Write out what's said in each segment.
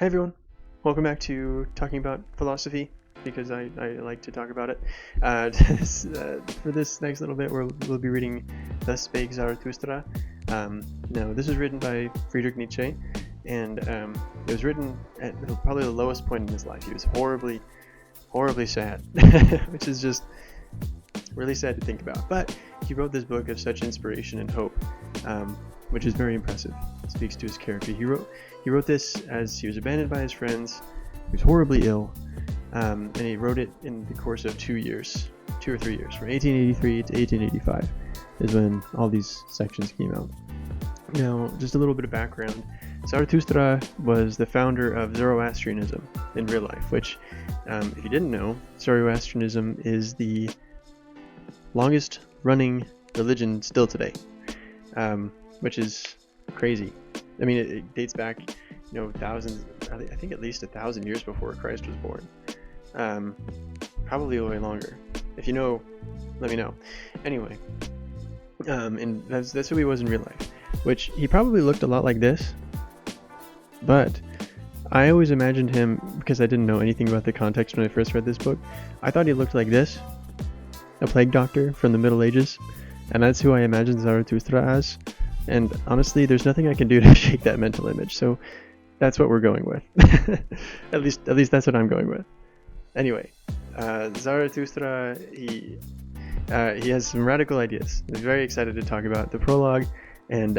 Hi everyone, welcome back to talking about philosophy because I like to talk about it. For this next little bit, we'll be reading Thus Spake Zarathustra. Now, this was written by Friedrich Nietzsche, and it was written at probably the lowest point in his life. He was horribly, horribly sad, which is just really sad to think about. But he wrote this book of such inspiration and hope, which is very impressive. It speaks to his character. He wrote this as he was abandoned by his friends. He was horribly ill, and he wrote it in the course of 2 or 3 years, from 1883 to 1885 is when all these sections came out. Now, just a little bit of background. Zarathustra was the founder of Zoroastrianism in real life, which, if you didn't know, Zoroastrianism is the longest running religion still today, which is crazy. I mean, it dates back, thousands, I think at least 1,000 years before Christ was born. Probably way longer. If you know, let me know. Anyway, and that's who he was in real life, which he probably looked a lot like this, but I always imagined him, because I didn't know anything about the context when I first read this book, I thought he looked like this, a plague doctor from the Middle Ages, and that's who I imagined Zarathustra as. And honestly, there's nothing I can do to shake that mental image, so that's what we're going with. at least that's what I'm going with. Anyway, Zarathustra, he has some radical ideas. I'm very excited to talk about the prologue and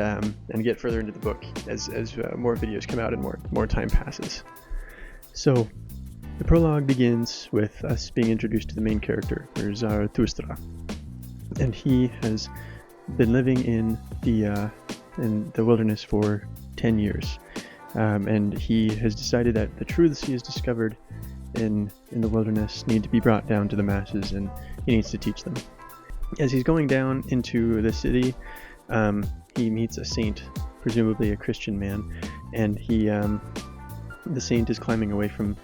get further into the book as more videos come out and more time passes. So, the prologue begins with us being introduced to the main character, or Zarathustra, and he has been living in the wilderness for 10 years, and he has decided that the truths he has discovered in the wilderness need to be brought down to the masses, and he needs to teach them. As he's going down into the city, he meets a saint, presumably a Christian man, and the saint is climbing away from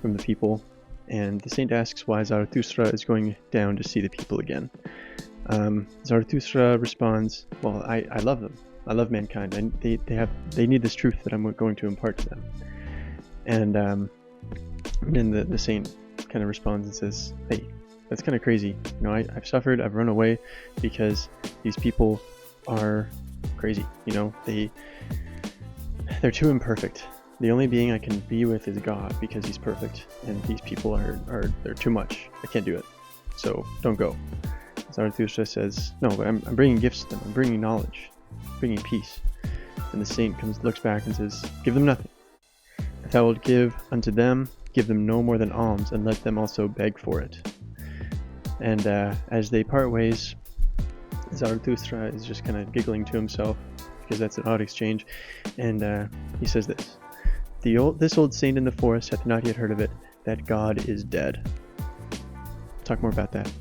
the people, and the saint asks why Zarathustra is going down to see the people again. Zarathustra responds, well, I love them. I love mankind, and they need this truth that I'm going to impart to them. And then the saint kind of responds and says, hey, that's kind of crazy. I've suffered, I've run away because these people are crazy. They're too imperfect. The only being I can be with is God because he's perfect, and these people they're too much. I can't do it. So don't go. Zarathustra says, no, but I'm bringing gifts to them. I'm bringing knowledge, bringing peace. And the saint looks back and says, give them nothing. If thou wilt give unto them, give them no more than alms, and let them also beg for it. And as they part ways, Zarathustra is just kind of giggling to himself, because that's an odd exchange, and he says this, this old saint in the forest hath not yet heard of it, that God is dead. I'll talk more about that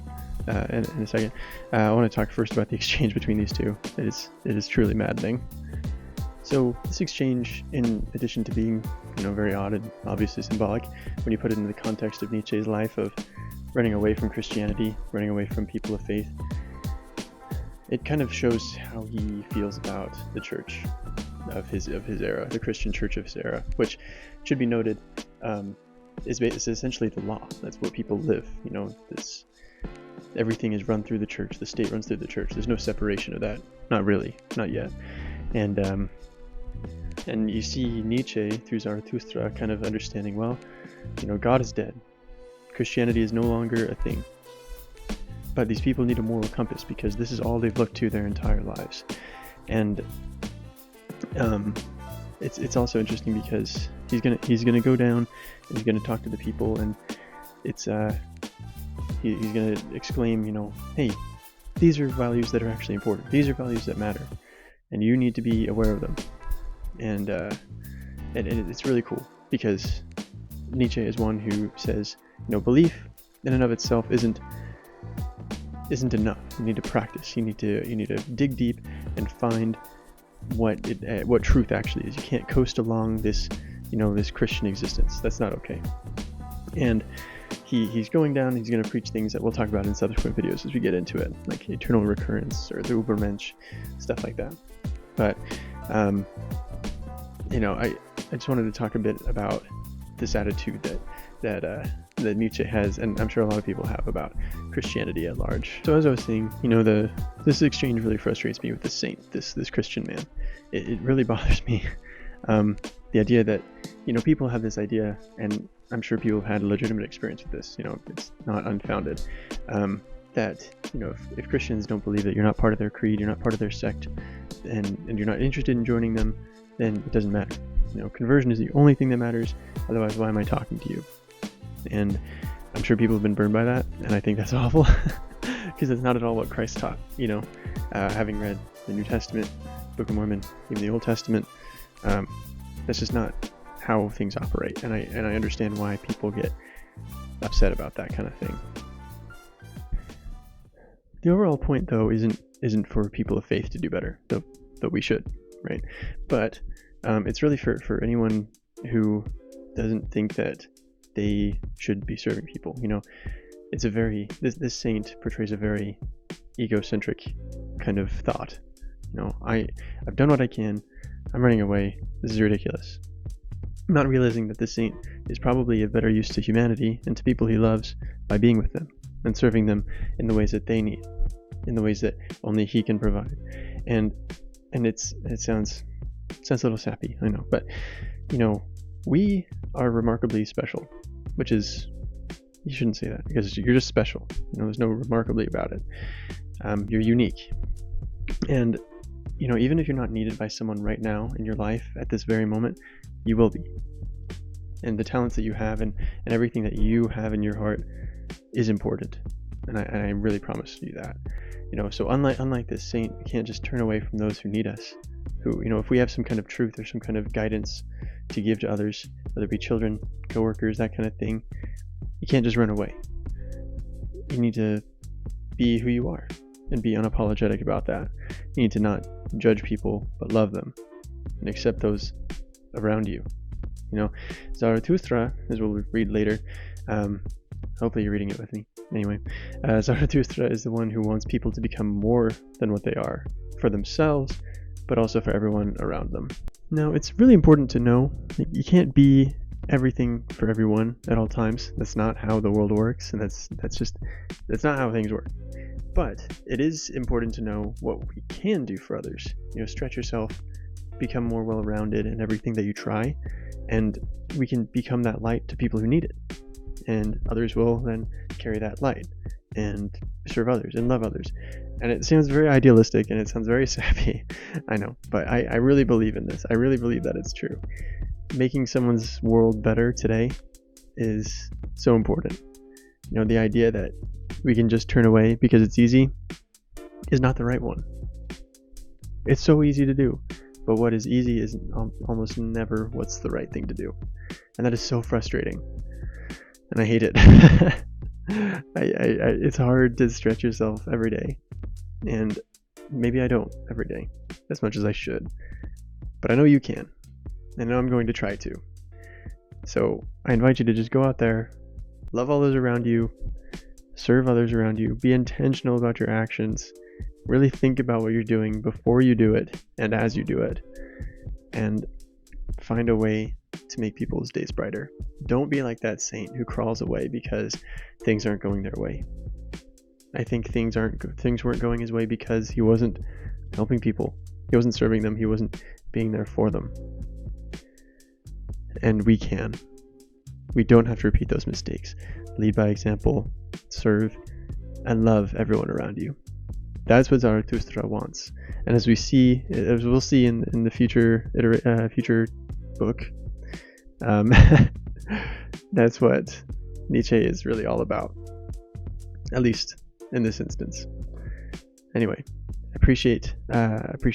in a second. I want to talk first about the exchange between these two. It is truly maddening. So this exchange, in addition to being very odd and obviously symbolic, when you put it in the context of Nietzsche's life of running away from Christianity, running away from people of faith, it kind of shows how he feels about the church of his era, the Christian church of his era, which should be noted is essentially the law. That's what people live. Everything is run through the church. The state runs through the church. There's no separation of that. Not really. Not yet. And you see Nietzsche through Zarathustra kind of understanding, well, God is dead. Christianity is no longer a thing. But these people need a moral compass because this is all they've looked to their entire lives. And it's also interesting because he's gonna go down and he's gonna talk to the people, and it's he's gonna exclaim, hey, these are values that are actually important. These are values that matter, and you need to be aware of them. And it's really cool because Nietzsche is one who says, belief in and of itself isn't enough. You need to practice. You need to dig deep and find what truth actually is. You can't coast along this Christian existence. That's not okay. And he's going down. He's going to preach things that we'll talk about in subsequent videos as we get into it, like eternal recurrence or the Übermensch, stuff like that. But I just wanted to talk a bit about this attitude that Nietzsche has, and I'm sure a lot of people have, about Christianity at large. So as I was saying, this exchange really frustrates me with this saint, this Christian man. It really bothers me. The idea that, people have this idea, and I'm sure people have had a legitimate experience with this, it's not unfounded, that, if Christians don't believe that you're not part of their creed, you're not part of their sect, and you're not interested in joining them, then it doesn't matter. Conversion is the only thing that matters, otherwise why am I talking to you? And I'm sure people have been burned by that, and I think that's awful, because it's not at all what Christ taught. Having read the New Testament, Book of Mormon, even the Old Testament, that's just not how things operate, and I understand why people get upset about that kind of thing. The overall point, though, isn't for people of faith to do better, though we should, right? But it's really for anyone who doesn't think that they should be serving people. It's a very this saint portrays a very egocentric kind of thought. I've done what I can. I'm running away. This is ridiculous. Not realizing that this saint is probably of better use to humanity and to people he loves by being with them and serving them in the ways that they need, in the ways that only he can provide. And it sounds a little sappy, I know, but we are remarkably special, which is, you shouldn't say that, because you're just special. There's no remarkably about it. You're unique. And even if you're not needed by someone right now in your life at this very moment, you will be. And the talents that you have and everything that you have in your heart is important. And I really promise you that. So unlike this saint, we can't just turn away from those who need us. Who, if we have some kind of truth or some kind of guidance to give to others, whether it be children, coworkers, that kind of thing, you can't just run away. You need to be who you are and be unapologetic about that. You need to not judge people, but love them and accept those around you. Zarathustra, as we'll read later, hopefully you're reading it with me. Anyway, Zarathustra is the one who wants people to become more than what they are, for themselves, but also for everyone around them. Now, it's really important to know that you can't be everything for everyone at all times. That's not how the world works, and that's not how things work. But it is important to know what we can do for others. Stretch yourself, become more well-rounded in everything that you try, and we can become that light to people who need it. And others will then carry that light and serve others and love others. And it sounds very idealistic and it sounds very sappy, I know, but I really believe in this. I really believe that it's true. Making someone's world better today is so important. The idea that we can just turn away because it's easy is not the right one. It's so easy to do, but what is easy is almost never what's the right thing to do. And that is so frustrating. And I hate it. It's hard to stretch yourself every day. And maybe I don't every day as much as I should. But I know you can. And I know I'm going to try to. So I invite you to just go out there, love all those around you, serve others around you, be intentional about your actions, really think about what you're doing before you do it and as you do it, and find a way to make people's days brighter. Don't be like that saint who crawls away because things aren't going their way. I think things weren't going his way because he wasn't helping people. He wasn't serving them. He wasn't being there for them. And we can. We don't have to repeat those mistakes. Lead by example, serve, and love everyone around you. That's what Zarathustra wants. And as we'll see in the future book, that's what Nietzsche is really all about, at least in this instance. Anyway, appreciate something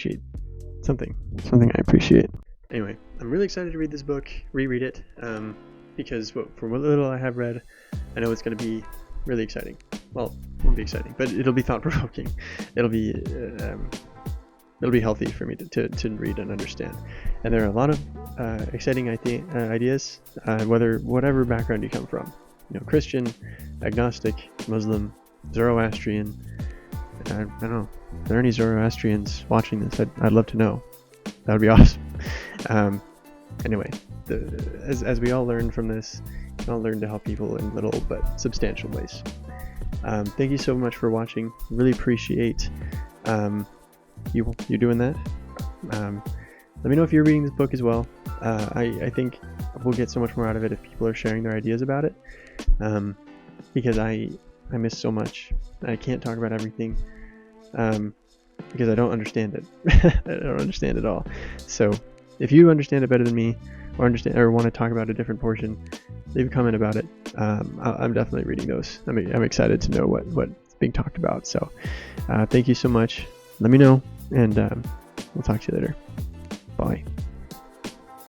I appreciate. Anyway, I'm really excited to read this book, reread it, because from what little I have read, I know it's going to be really exciting. Well, it won't be exciting, but it'll be thought-provoking. It'll be healthy for me to read and understand. And there are a lot of exciting ideas, whatever background you come from. Christian, agnostic, Muslim, Zoroastrian. I don't know. If there are any Zoroastrians watching this, I'd love to know. That would be awesome. anyway, as we all learn from this, we all learn to help people in little but substantial ways. Thank you so much for watching. Really appreciate you doing that. Let me know if you're reading this book as well. I think we'll get so much more out of it if people are sharing their ideas about it, because I miss so much. I can't talk about everything because I don't understand it. I don't understand it all. So if you understand it better than me, or want to talk about a different portion, leave a comment about it. I'm definitely reading those. I'm excited to know what's being talked about. So thank you so much. Let me know, and we'll talk to you later. Bye.